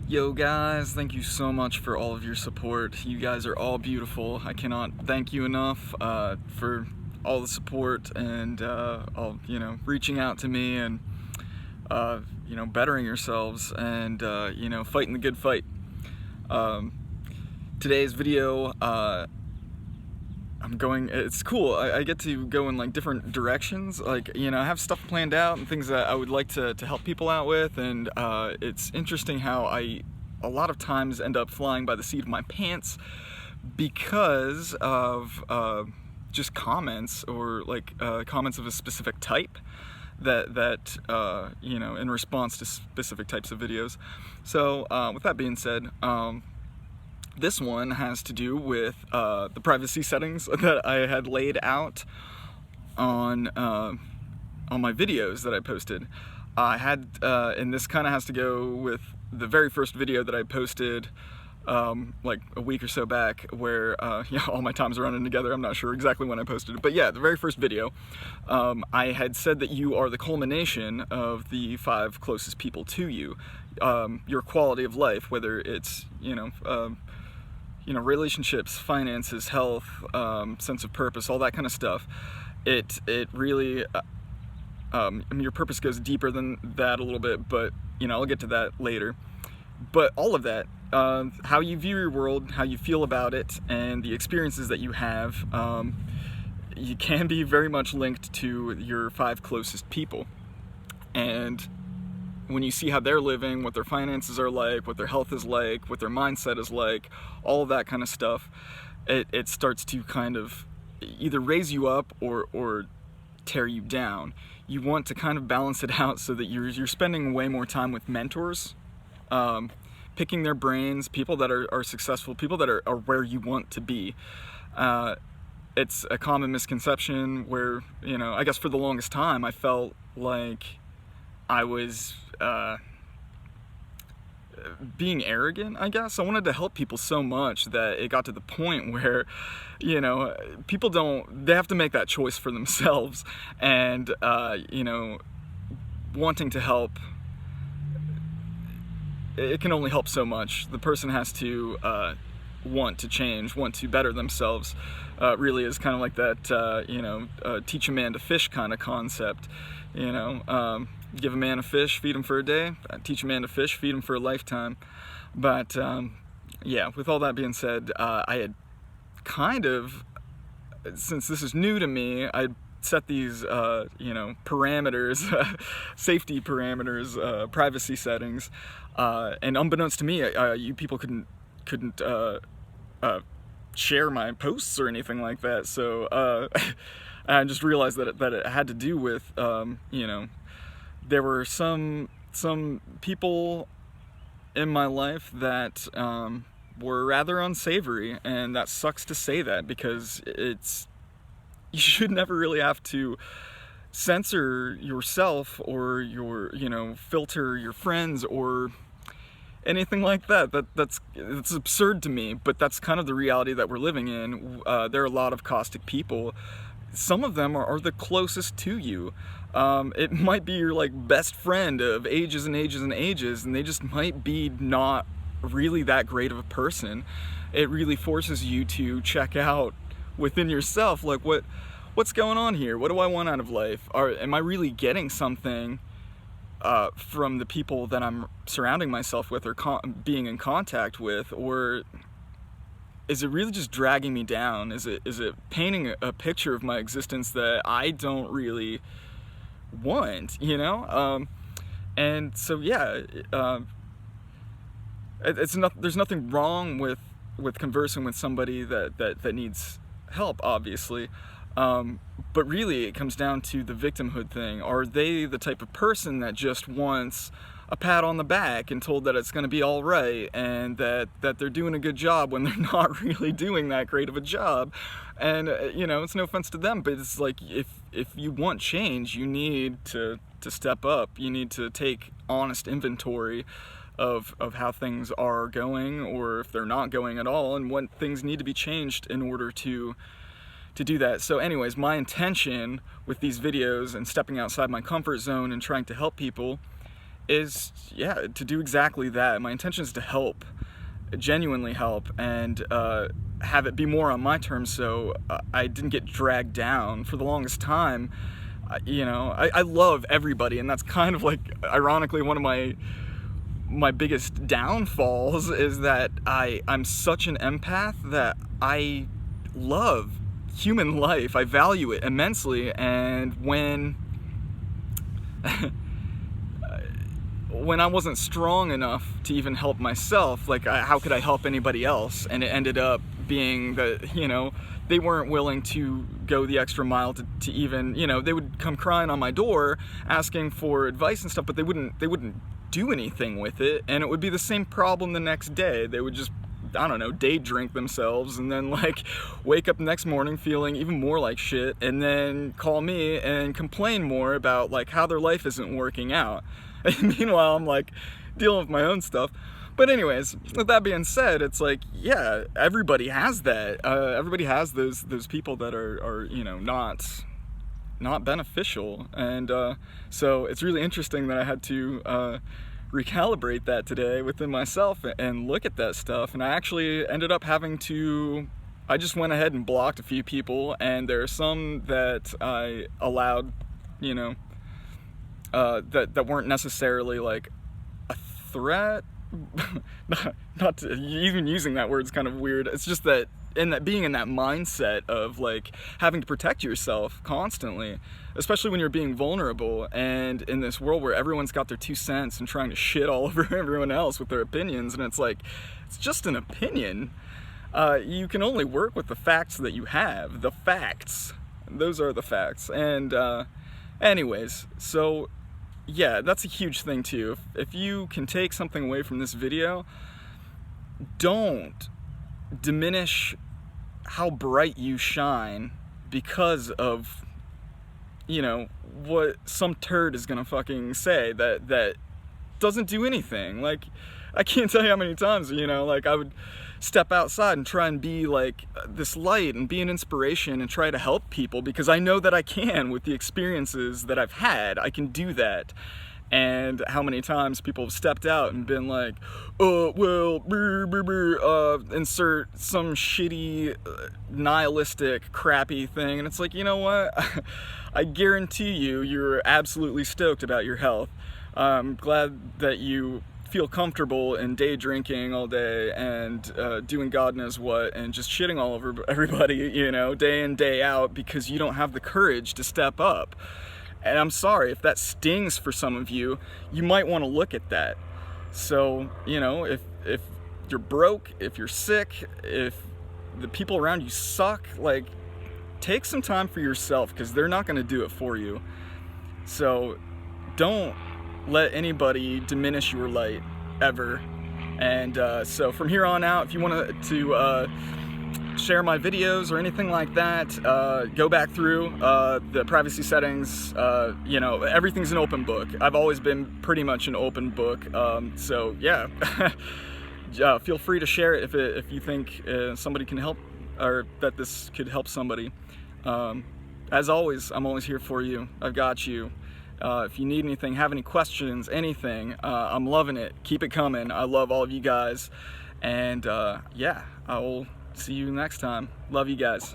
Yo guys, thank you so much for all of your support. You guys are all beautiful. I cannot thank you enough for all the support and all, reaching out to me and bettering yourselves and fighting the good fight. Today's video, it's cool. I get to go in like different directions. I have stuff planned out and things that I would like to help people out with, and it's interesting how I a lot of times end up flying by the seat of my pants because of just comments or comments of a specific type that in response to specific types of videos. So with that being said, this one has to do with the privacy settings that I had laid out on my videos that I posted. And this kind of has to go with the very first video that I posted like a week or so back, where all my times are running together. I'm not sure exactly when I posted it, but yeah, the very first video, I had said that you are the culmination of the 5 closest people to you. Your quality of life, whether it's relationships, finances, health, sense of purpose, all that kind of stuff. It really, your purpose goes deeper than that a little bit, but I'll get to that later. But all of that, how you view your world, how you feel about it, and the experiences that you have, you can be very much linked to your 5 closest people. And when you see how they're living, what their finances are like, what their health is like, what their mindset is like, all of that kind of stuff, it starts to kind of either raise you up or tear you down. You want to kind of balance it out so that you're spending way more time with mentors, picking their brains, people that are successful, people that are where you want to be. It's a common misconception where, I guess for the longest time I felt like I was being arrogant, I guess. I wanted to help people so much that it got to the point where, people they have to make that choice for themselves, and, wanting to help, it can only help so much. The person has to want to change, want to better themselves. Really is kind of like that, teach a man to fish kind of concept. Give a man a fish, feed him for a day. Teach a man to fish, feed him for a lifetime. But yeah, with all that being said, I had kind of, since this is new to me, I set these parameters, safety parameters, privacy settings, and unbeknownst to me, you people couldn't share my posts or anything like that. So I just realized that it had to do with there were some people in my life that were rather unsavory, and that sucks to say that, because you should never really have to censor yourself or filter your friends or anything like that. That's absurd to me, but that's kind of the reality that we're living in. There are a lot of caustic people. Some of them are the closest to you. It might be your best friend of ages and ages and ages, and they just might be not really that great of a person. It really forces you to check out within yourself, what's going on here? What do I want out of life? Am I really getting something from the people that I'm surrounding myself with or being in contact with, or is it really just dragging me down? Is it painting a picture of my existence that I don't really want, and so yeah, there's nothing wrong with conversing with somebody that needs help, obviously, but really it comes down to the victimhood thing. Are they the type of person that just wants a pat on the back and told that it's going to be all right, and that they're doing a good job when they're not really doing that great of a job? And it's no offense to them, but it's like, if you want change, you need to step up. You need to take honest inventory of how things are going, or if they're not going at all, and what things need to be changed in order to do that. So anyways, my intention with these videos and stepping outside my comfort zone and trying to help people is, yeah, to do exactly that. My intention is to help, genuinely help, and have it be more on my terms, so I didn't get dragged down for the longest time. You know, I love everybody, and that's kind of like, ironically, one of my biggest downfalls is that I'm such an empath that I love human life. I value it immensely, and when I wasn't strong enough to even help myself, like, how could I help anybody else? And it ended up being that, you know, they weren't willing to go the extra mile to even, you know, they would come crying on my door asking for advice and stuff, but they wouldn't do anything with it, and it would be the same problem the next day. They would just, I don't know, day drink themselves, and then like wake up the next morning feeling even more like shit, and then call me and complain more about like how their life isn't working out. And meanwhile, I'm like dealing with my own stuff. But anyways, with that being said, it's like, yeah, everybody has that. Everybody has those people that are you know, not beneficial, and so it's really interesting that I had to recalibrate that today within myself and look at that stuff. And I actually ended up having to, I just went ahead and blocked a few people, and there are some that I allowed, you know, that weren't necessarily like a threat. not to, even using that word is kind of weird. It's just that being in that mindset of like having to protect yourself constantly, especially when you're being vulnerable, and in this world where everyone's got their 2 cents and trying to shit all over everyone else with their opinions, and it's like, it's just an opinion. You can only work with the facts that you have. The facts, those are the facts. And anyways, so yeah, that's a huge thing too. If you can take something away from this video, don't diminish how bright you shine because of, you know, what some turd is gonna fucking say that doesn't do anything. Like, I can't tell you how many times, you know, like I would step outside and try and be like this light and be an inspiration and try to help people, because I know that I can with the experiences that I've had. I can do that. And how many times people have stepped out and been like, oh, well, insert some shitty, nihilistic, crappy thing. And it's like, you know what? I guarantee you're absolutely stoked about your health. I'm glad that you feel comfortable in day drinking all day and doing God knows what, and just shitting all over everybody, you know, day in, day out, because you don't have the courage to step up. And I'm sorry if that stings for some of you. You might want to look at that. So, you know, if you're broke, if you're sick, if the people around you suck, like, take some time for yourself, because they're not going to do it for you. So don't let anybody diminish your light, ever. And so from here on out, if you want to share my videos or anything like that, go back through the privacy settings. You know, everything's an open book. I've always been pretty much an open book. So yeah, feel free to share it if you think somebody can help, or that this could help somebody. As always, I'm always here for you. I've got you. If you need anything, have any questions, anything, I'm loving it. Keep it coming. I love all of you guys. And yeah, I will see you next time. Love you guys.